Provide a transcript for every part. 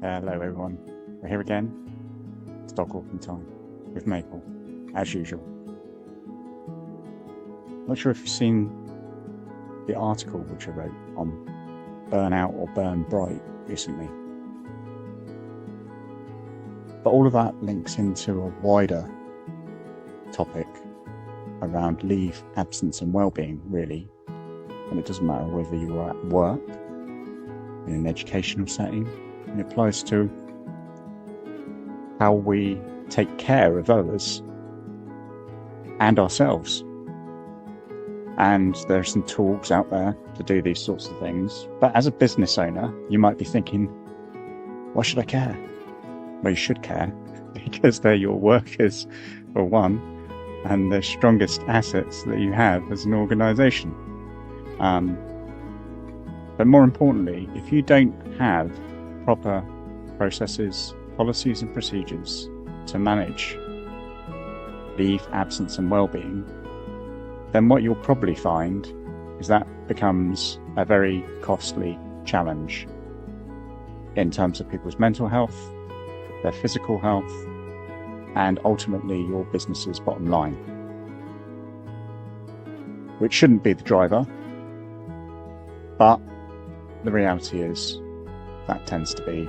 Hello everyone, we're here again. It's dog walking time with Maple, as usual. Not sure if you've seen the article which I wrote on burnout or burn bright recently. But all of that links into a wider topic around leave, absence and well-being, really. And it doesn't matter whether you're at work, in an educational setting. It applies to how we take care of others and ourselves. And there are some tools out there to do these sorts of things. But as a business owner, you might be thinking, why should I care? Well, you should care because they're your workers, for one, and the strongest assets that you have as an organization. But more importantly, if you don't have proper processes, policies and procedures to manage leave, absence and well-being, then what you'll probably find is that becomes a very costly challenge in terms of people's mental health, their physical health, and ultimately your business's bottom line, which shouldn't be the driver, but the reality is that tends to be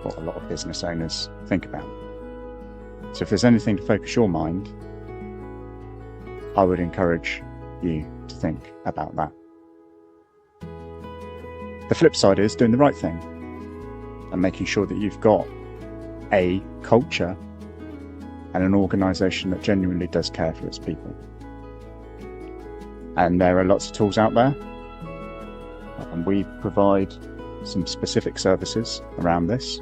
what a lot of business owners think about. So if there's anything to focus your mind, I would encourage you to think about that. The flip side is doing the right thing and making sure that you've got a culture and an organisation that genuinely does care for its people. And there are lots of tools out there, and we provide some specific services around this,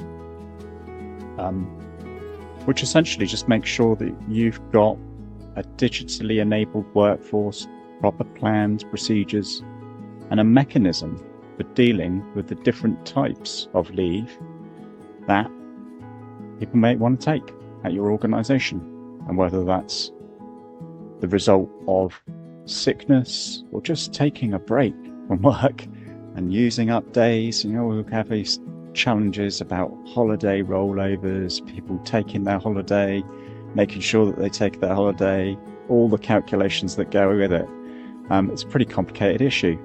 which essentially just makes sure that you've got a digitally enabled workforce, proper plans, procedures, and a mechanism for dealing with the different types of leave that people may want to take at your organisation, and whether that's the result of sickness or just taking a break from work and using up days. We have these challenges about holiday rollovers, people taking their holiday, making sure that they take their holiday, all the calculations that go with it. It's a pretty complicated issue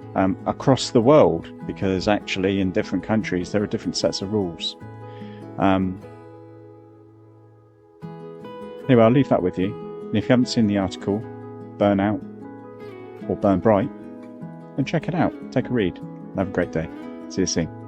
across the world, because actually in different countries there are different sets of rules. Anyway, I'll leave that with you. And if you haven't seen the article, Burnout or Burn Bright, then check it out. Take a read. Have a great day. See you soon.